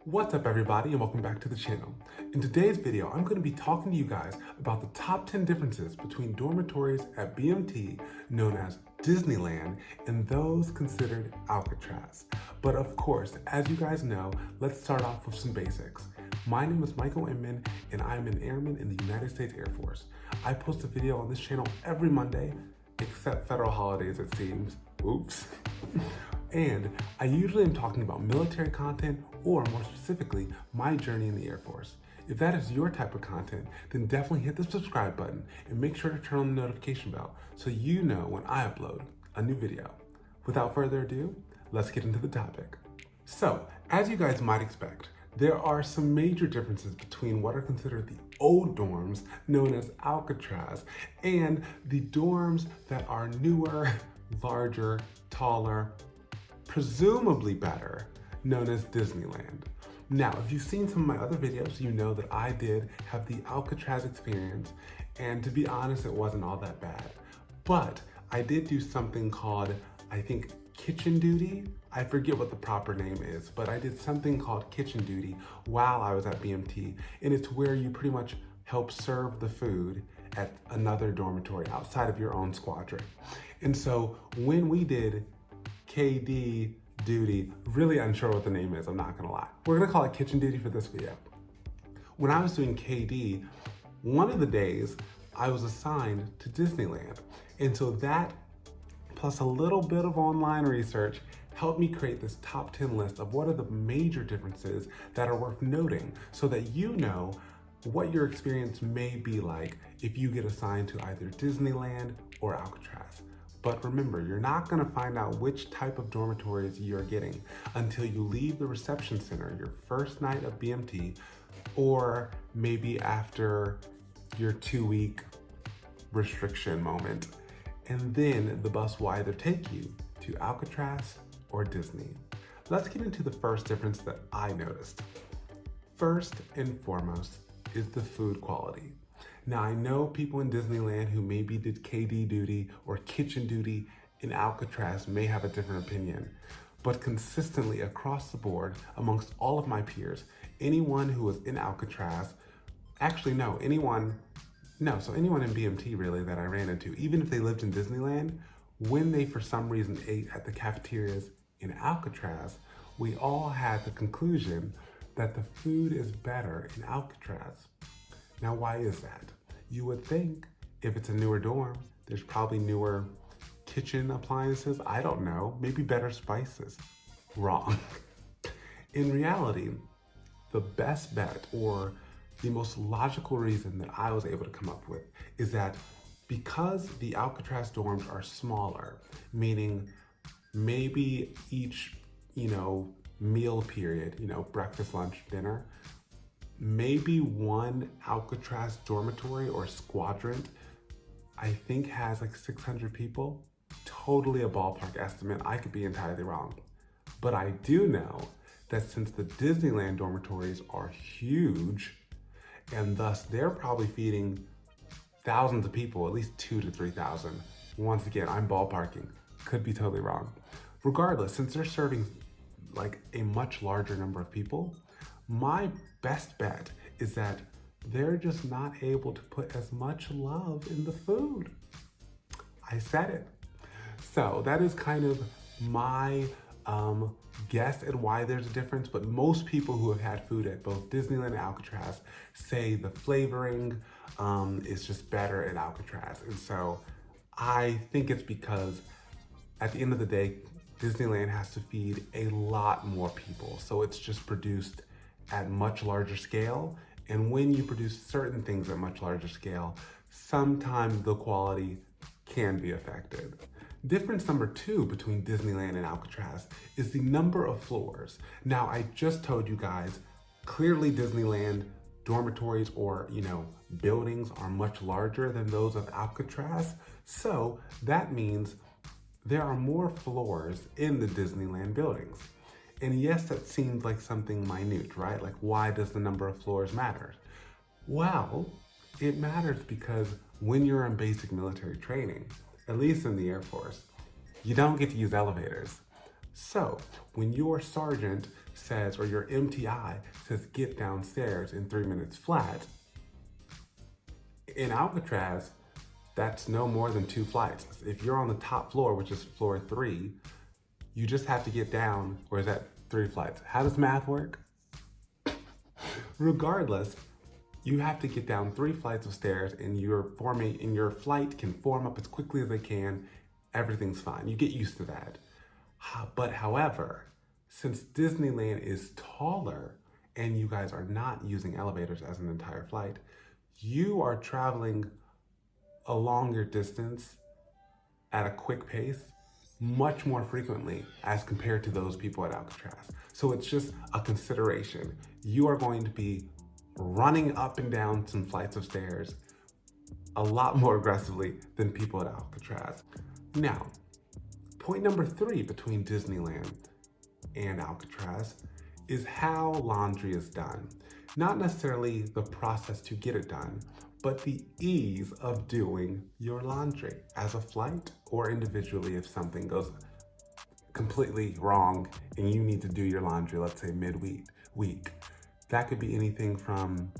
What's up everybody and welcome back to the channel. In today's video, I'm going to be talking to you guys about the top 10 differences between dormitories at BMT known as Disneyland and those considered Alcatraz. But of course, as you guys know, let's start off with some basics. My name is Michael Inman and I'm an airman in the United States Air Force. I post a video on this channel every Monday, except federal holidays it seems. Oops. And I usually am talking about military content or more specifically, my journey in the Air Force. If that is your type of content, then definitely hit the subscribe button and make sure to turn on the notification bell so you know when I upload a new video. Without further ado, let's get into the topic. So, as you guys might expect, there are some major differences between what are considered the old dorms, known as Alcatraz, and the dorms that are newer, larger, taller, presumably better, known as Disneyland. Now, if you've seen some of my other videos, you know that I did have the Alcatraz experience, and to be honest, it wasn't all that bad. But I did do something called, I think, kitchen duty. I forget what the proper name is, but I did something called kitchen duty while I was at BMT, and it's where you pretty much help serve the food at another dormitory outside of your own squadron. And so when we did KD duty, really unsure what the name is, I'm not gonna lie. We're gonna call it kitchen duty for this video. When I was doing KD, one of the days I was assigned to Disneyland. And so that, plus a little bit of online research, helped me create this top 10 list of what are the major differences that are worth noting so that you know what your experience may be like if you get assigned to either Disneyland or Alcatraz. But remember, you're not gonna find out which type of dormitories you're getting until you leave the reception center your first night of BMT, or maybe after your 2-week restriction moment. And then the bus will either take you to Alcatraz or Disney. Let's get into the first difference that I noticed. First and foremost is the food quality. Now, I know people in Disneyland who maybe did KD duty or kitchen duty in Alcatraz may have a different opinion, but consistently across the board amongst all of my peers, anyone who was in Alcatraz, anyone in BMT really that I ran into, even if they lived in Disneyland, when they for some reason ate at the cafeterias in Alcatraz, we all had the conclusion that the food is better in Alcatraz. Now, why is that? You would think if it's a newer dorm, there's probably newer kitchen appliances. I don't know, maybe better spices. Wrong. In reality, the best bet or the most logical reason that I was able to come up with is that because the Alcatraz dorms are smaller, meaning maybe each, meal period, breakfast, lunch, dinner, maybe one Alcatraz dormitory or squadron, I think has like 600 people. Totally a ballpark estimate. I could be entirely wrong. But I do know that since the Disneyland dormitories are huge, and thus they're probably feeding thousands of people, at least 2,000 to 3,000. Once again, I'm ballparking. Could be totally wrong. Regardless, since they're serving like a much larger number of people, my best bet is that they're just not able to put as much love in the food. I said it. So that is kind of my guess at why there's a difference, but most people who have had food at both Disneyland and Alcatraz say the flavoring is just better at Alcatraz. And so I think it's because at the end of the day, Disneyland has to feed a lot more people. So it's just produced at much larger scale. And when you produce certain things at much larger scale, sometimes the quality can be affected. Difference number 2 between Disneyland and Alcatraz is the number of floors. Now, I just told you guys, clearly Disneyland dormitories or, buildings are much larger than those of Alcatraz. So that means there are more floors in the Disneyland buildings. And yes, that seems like something minute, right? Like, why does the number of floors matter? Well, it matters because when you're in basic military training, at least in the Air Force, you don't get to use elevators. So when your sergeant says, or your MTI says get downstairs in 3 minutes flat, in Alcatraz, that's no more than 2 flights. If you're on the top floor, which is floor 3, you just have to get down, or is that 3 flights? How does math work? Regardless, you have to get down 3 flights of stairs, and your flight can form up as quickly as they can. Everything's fine. You get used to that. But however, since Disneyland is taller and you guys are not using elevators as an entire flight, you are traveling a longer distance at a quick pace much more frequently as compared to those people at Alcatraz. So it's just a consideration. You are going to be running up and down some flights of stairs a lot more aggressively than people at Alcatraz. Now, point number 3 between Disneyland and Alcatraz is how laundry is done. Not necessarily the process to get it done, but the ease of doing your laundry as a flight or individually if something goes completely wrong and you need to do your laundry, let's say midweek. That could be anything from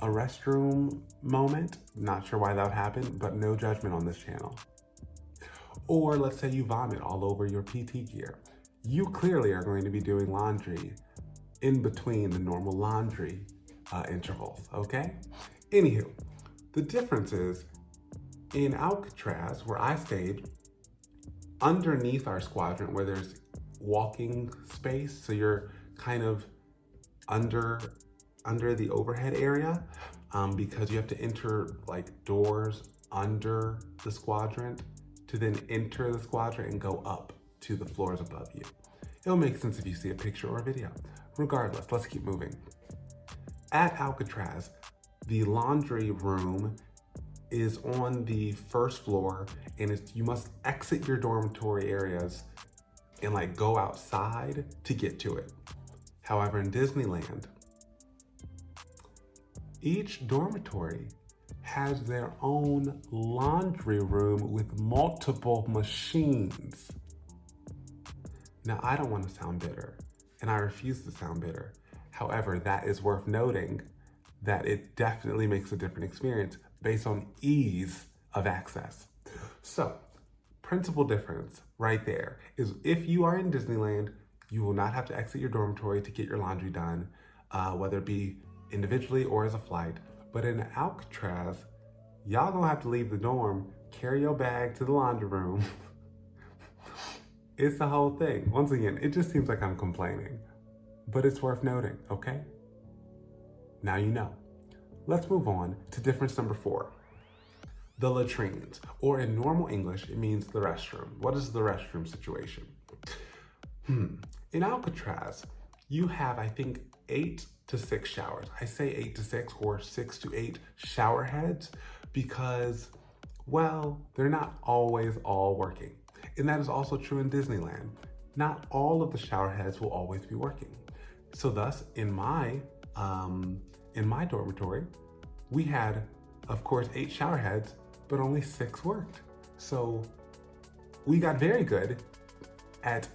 a restroom moment, not sure why that would happen, but no judgment on this channel. Or let's say you vomit all over your PT gear. You clearly are going to be doing laundry in between the normal laundry intervals, okay? Anywho, the difference is in Alcatraz, where I stayed, underneath our squadron where there's walking space, so you're kind of under the overhead area because you have to enter like doors under the squadron to then enter the squadron and go up to the floors above you. It'll make sense if you see a picture or a video. Regardless, let's keep moving. At Alcatraz, the laundry room is on the first floor, and you must exit your dormitory areas and like go outside to get to it. However, in Disneyland, each dormitory has their own laundry room with multiple machines. Now, I don't want to sound bitter, and I refuse to sound bitter. However, that is worth noting that it definitely makes a different experience based on ease of access. So, principal difference right there is if you are in Disneyland, you will not have to exit your dormitory to get your laundry done, whether it be individually or as a flight. But in Alcatraz, y'all gonna have to leave the dorm, carry your bag to the laundry room. It's the whole thing. Once again, it just seems like I'm complaining, but it's worth noting, okay? Now you know. Let's move on to difference number 4. The latrines, or in normal English, it means the restroom. What is the restroom situation? In Alcatraz, you have, I think, 8 to 6 showers. I say 8 to 6 or 6 to 8 shower heads because, well, they're not always all working. And that is also true in Disneyland. Not all of the shower heads will always be working. So thus, in my dormitory, we had, of course, 8 shower heads, but only 6 worked. So we got very good at,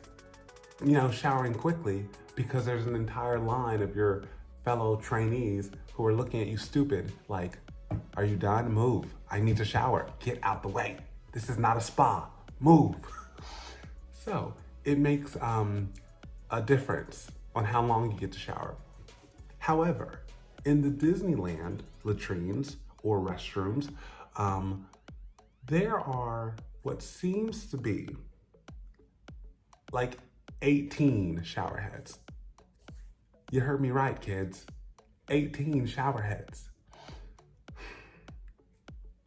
showering quickly because there's an entire line of your fellow trainees who are looking at you stupid, like, are you done? Move. I need to shower. Get out the way. This is not a spa. Move. So it makes a difference on how long you get to shower. However, in the Disneyland latrines or restrooms, there are what seems to be like 18 shower heads. You heard me right, kids. 18 shower heads.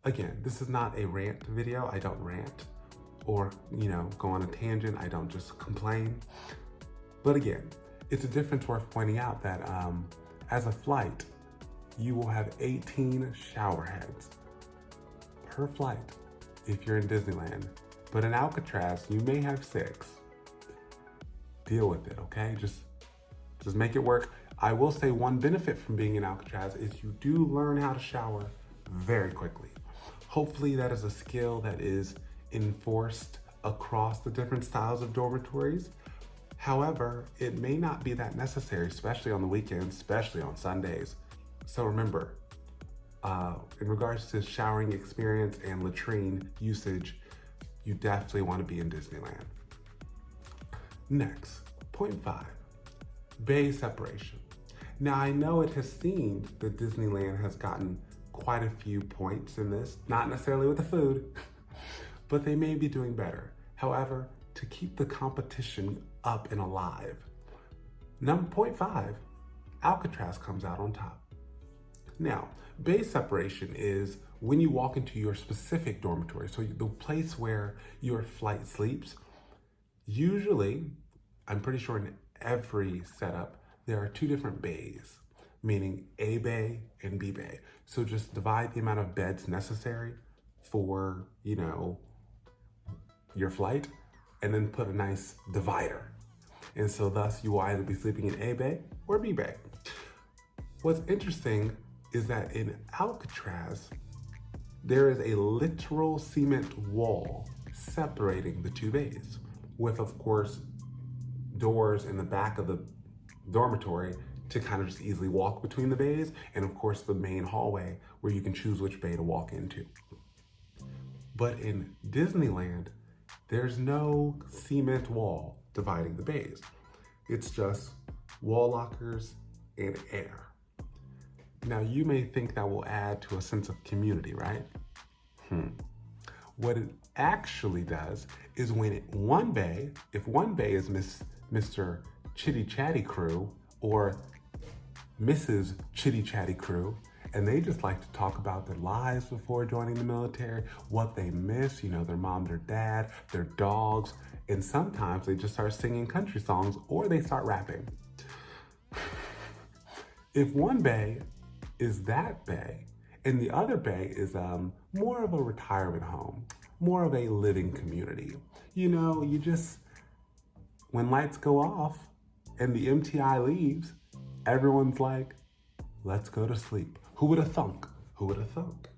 Again, this is not a rant video. I don't rant or, go on a tangent. I don't just complain. But again, it's a difference worth pointing out that as a flight, you will have 18 shower heads per flight if you're in Disneyland. But in Alcatraz, you may have 6. Deal with it, okay? Just make it work. I will say one benefit from being in Alcatraz is you do learn how to shower very quickly. Hopefully that is a skill that is enforced across the different styles of dormitories. However, it may not be that necessary, especially on the weekends, especially on Sundays. So remember, in regards to showering experience and latrine usage, you definitely want to be in Disneyland. Next, point 5, bay separation. Now I know it has seemed that Disneyland has gotten quite a few points in this, not necessarily with the food, but they may be doing better. However, to keep the competition up and alive, point 5, Alcatraz comes out on top. Now, bay separation is when you walk into your specific dormitory, so the place where your flight sleeps. Usually, I'm pretty sure in every setup, there are 2 different bays, meaning A bay and B bay. So just divide the amount of beds necessary for, your flight, and then put a nice divider. And so thus you will either be sleeping in A bay or B bay. What's interesting is that in Alcatraz, there is a literal cement wall separating the 2 bays, with, of course, doors in the back of the dormitory to kind of just easily walk between the bays, and of course the main hallway where you can choose which bay to walk into. But in Disneyland, there's no cement wall dividing the bays. It's just wall lockers and air. Now you may think that will add to a sense of community, right? What it actually does is when if one bay is Mr. Chitty Chatty Crew or Mrs. Chitty Chatty Crew, and they just like to talk about their lives before joining the military, what they miss, their mom, their dad, their dogs, and sometimes they just start singing country songs or they start rapping. If one bay is that bay, and the other bay is more of a retirement home, more of a living community. When lights go off and the MTI leaves, everyone's like, let's go to sleep. Who would have thunk? Who would have thunk?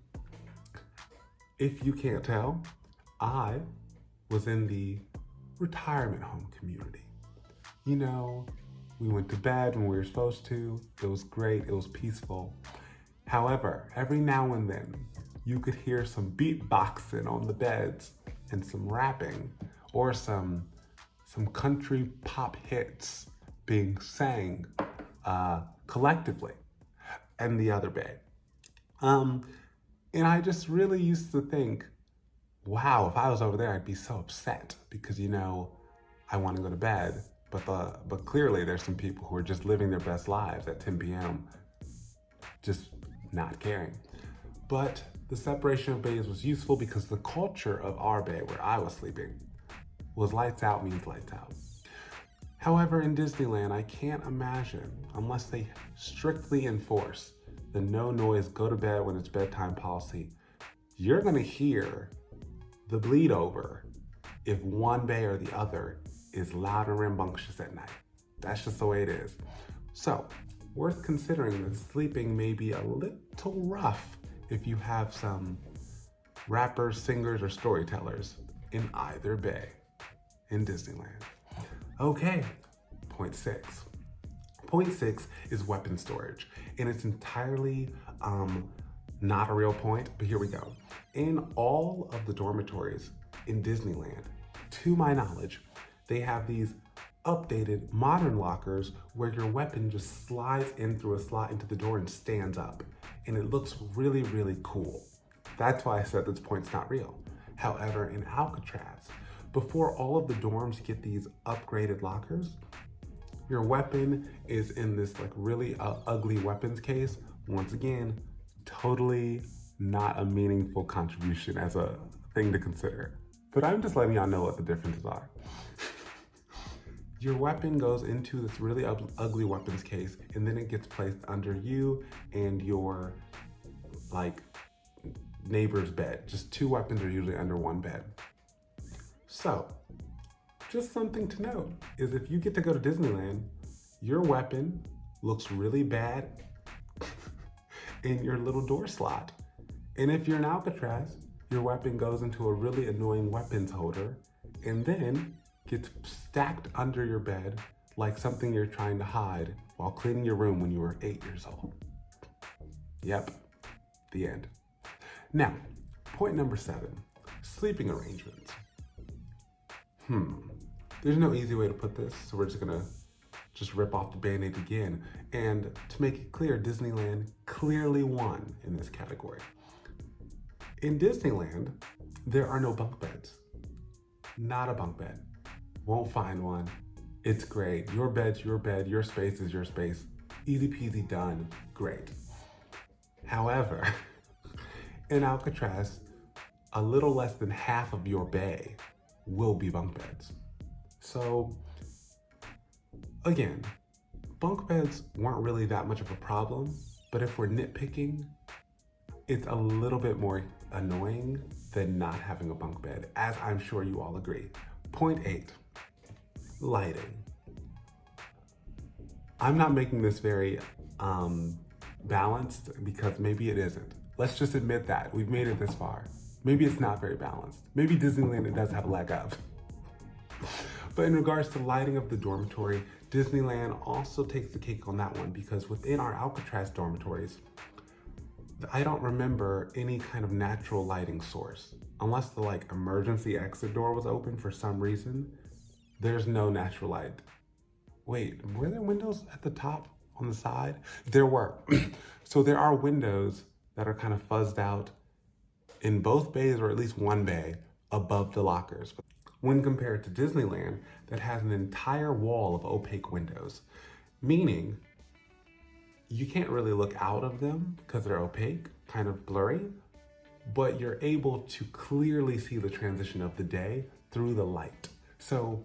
If you can't tell, I was in the retirement home community. We went to bed when we were supposed to. It was great, it was peaceful. However, every now and then, you could hear some beatboxing on the beds and some rapping or some country pop hits being sang collectively in the other bay. And I just really used to think, wow, if I was over there, I'd be so upset because, I want to go to bed, but clearly there's some people who are just living their best lives at 10 p.m., just not caring. But the separation of bays was useful because the culture of our bay where I was sleeping was lights out means lights out. However, in Disneyland, I can't imagine, unless they strictly enforce the no noise, go to bed when it's bedtime policy, you're gonna hear the bleed over if one bay or the other is loud and rambunctious at night. That's just the way it is. So, worth considering that sleeping may be a little rough if you have some rappers, singers, or storytellers in either bay in Disneyland. Okay, point 6. Point 6 is weapon storage, and it's entirely not a real point, but here we go. In all of the dormitories in Disneyland, to my knowledge, they have these updated modern lockers where your weapon just slides in through a slot into the door and stands up, and it looks really, really cool. That's why I said this point's not real. However, in Alcatraz, before all of the dorms get these upgraded lockers, your weapon is in this really ugly weapons case. Once again, totally not a meaningful contribution as a thing to consider. But I'm just letting y'all know what the differences are. Your weapon goes into this really ugly weapons case, and then it gets placed under you and your neighbor's bed. Just 2 weapons are usually under one bed. So, just something to note is if you get to go to Disneyland, your weapon looks really bad in your little door slot. And if you're in Alcatraz, your weapon goes into a really annoying weapons holder, and then gets stacked under your bed like something you're trying to hide while cleaning your room when you were 8 years old. Yep, the end. Now, point number 7, sleeping arrangements. There's no easy way to put this, so we're just gonna rip off the Band-Aid again. And to make it clear, Disneyland clearly won in this category. In Disneyland, there are no bunk beds. Not a bunk bed. Won't find one. It's great. Your bed's your bed, your space is your space. Easy peasy done, great. However, in Alcatraz, a little less than half of your bay will be bunk beds. So, again, bunk beds weren't really that much of a problem, but if we're nitpicking, it's a little bit more annoying than not having a bunk bed, as I'm sure you all agree. Point 8, lighting. I'm not making this very balanced because maybe it isn't. Let's just admit that. We've made it this far. Maybe it's not very balanced. Maybe Disneyland, it does have a leg up. But in regards to lighting of the dormitory, Disneyland also takes the cake on that one because within our Alcatraz dormitories, I don't remember any kind of natural lighting source. Unless the emergency exit door was open for some reason, there's no natural light. Wait, were there windows at the top on the side? There were. So there are windows that are kind of fuzzed out in both bays, or at least one bay, above the lockers. When compared to Disneyland, that has an entire wall of opaque windows, meaning you can't really look out of them because they're opaque, kind of blurry, but you're able to clearly see the transition of the day through the light. So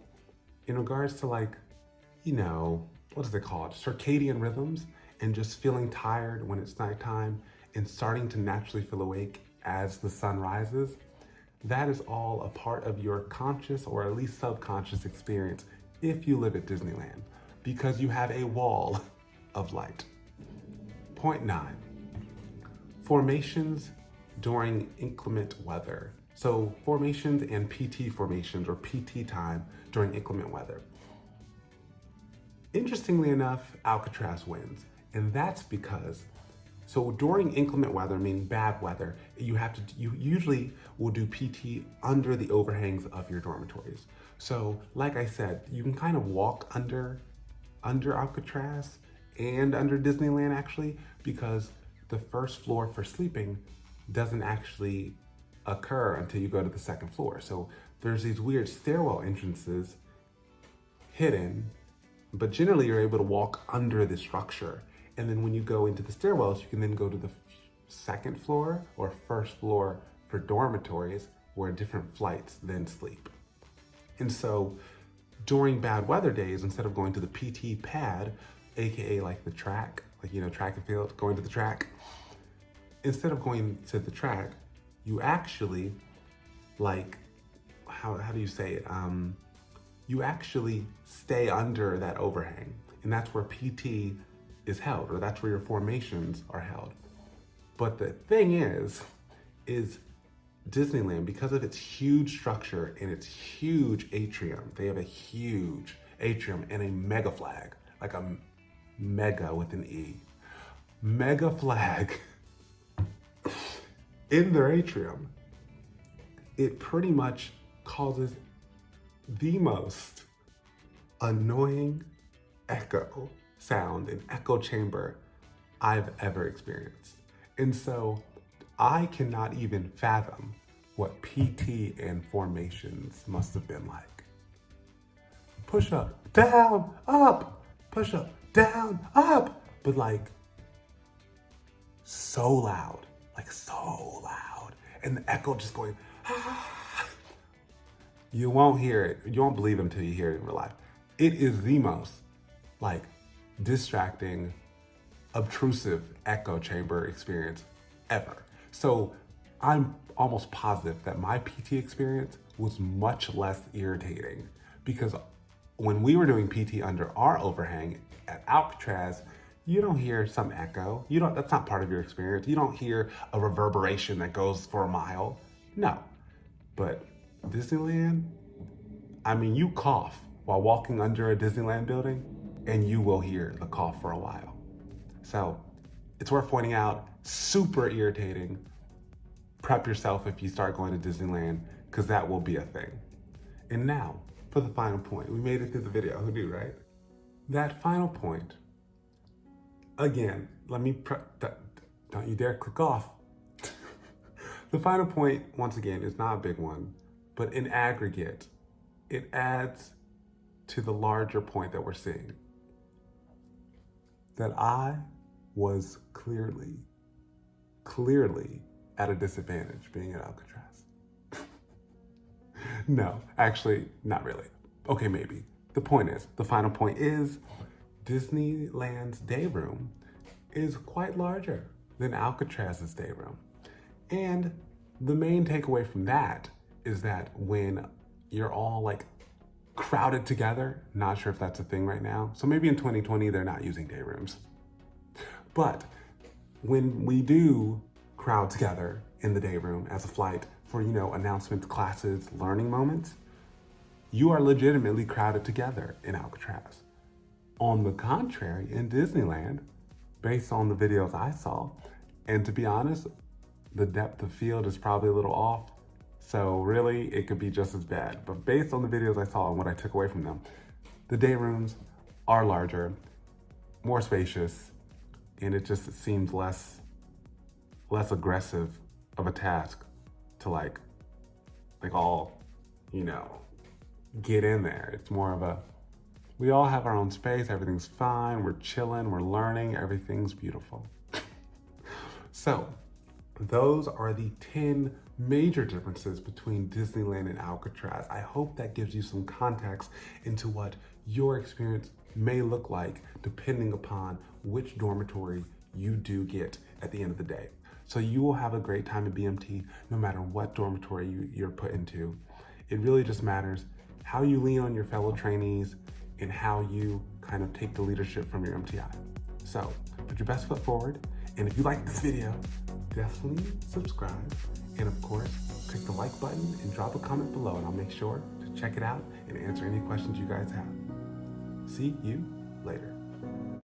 in regards to what is it called? Circadian rhythms, and just feeling tired when it's nighttime and starting to naturally feel awake as the sun rises, that is all a part of your conscious or at least subconscious experience if you live at Disneyland, because you have a wall of light. Point 9, formations during inclement weather. So formations and PT formations, or PT time during inclement weather. Interestingly enough, Alcatraz wins, and that's because during inclement weather, meaning bad weather, you usually will do PT under the overhangs of your dormitories. So like I said, you can kind of walk under Alcatraz and under Disneyland actually, because the first floor for sleeping doesn't actually occur until you go to the second floor. So there's these weird stairwell entrances hidden, but generally you're able to walk under the structure. And then when you go into the stairwells, you can then go to the second floor or first floor for dormitories where different flights then sleep. And so during bad weather days, instead of going to the PT pad, AKA like the track, track and field, going to the track, instead of going to the track, you actually how do you say it? You actually stay under that overhang, and that's where PT is held, or that's where your formations are held. But the thing is Disneyland, because of its huge structure and its huge atrium, they have a huge atrium and a mega flag, like a mega with an E. Mega flag in their atrium. It pretty much causes the most annoying echo sound and echo chamber I've ever experienced. And so I cannot even fathom what PT and formations must have been like. Push up, down, up, push up, down, up, but so loud, and the echo just going, ah. You won't hear it, you won't believe it until you hear it in real life. It is the most distracting, obtrusive echo chamber experience ever. So I'm almost positive that my PT experience was much less irritating, because when we were doing PT under our overhang at Alcatraz, you don't hear some echo. That's not part of your experience. You don't hear a reverberation that goes for a mile. No. But Disneyland, I mean, you cough while walking under a Disneyland building, and you will hear the cough for a while. So it's worth pointing out, super irritating. Prep yourself if you start going to Disneyland, because that will be a thing. And now, for the final point. We made it through the video, who knew, right? That final point, again, don't you dare click off. The final point, once again, is not a big one, but in aggregate, it adds to the larger point that we're seeing. That I was clearly at a disadvantage being at Alcatraz. No, actually, not really. Okay, maybe. The final point is, Disneyland's day room is quite larger than Alcatraz's day room. And the main takeaway from that is that when you're all like crowded together, not sure if that's a thing right now. So maybe in 2020, they're not using day rooms. But when we do crowd together in the day room as a flight for, announcements, classes, learning moments, you are legitimately crowded together in Alcatraz. On the contrary, in Disneyland, based on the videos I saw, and to be honest, the depth of field is probably a little off. So really, it could be just as bad. But based on the videos I saw and what I took away from them, the day rooms are larger, more spacious, and it just seems less aggressive of a task to like all, get in there. It's more of we all have our own space, everything's fine, we're chilling, we're learning, everything's beautiful. So, those are the 10 major differences between Disneyland and Alcatraz. I hope that gives you some context into what your experience may look like depending upon which dormitory you do get at the end of the day. So you will have a great time at BMT no matter what dormitory you're put into. It really just matters how you lean on your fellow trainees and how you kind of take the leadership from your MTI. So put your best foot forward. And if you like this video, definitely subscribe. And of course, click the like button and drop a comment below, and I'll make sure to check it out and answer any questions you guys have. See you later.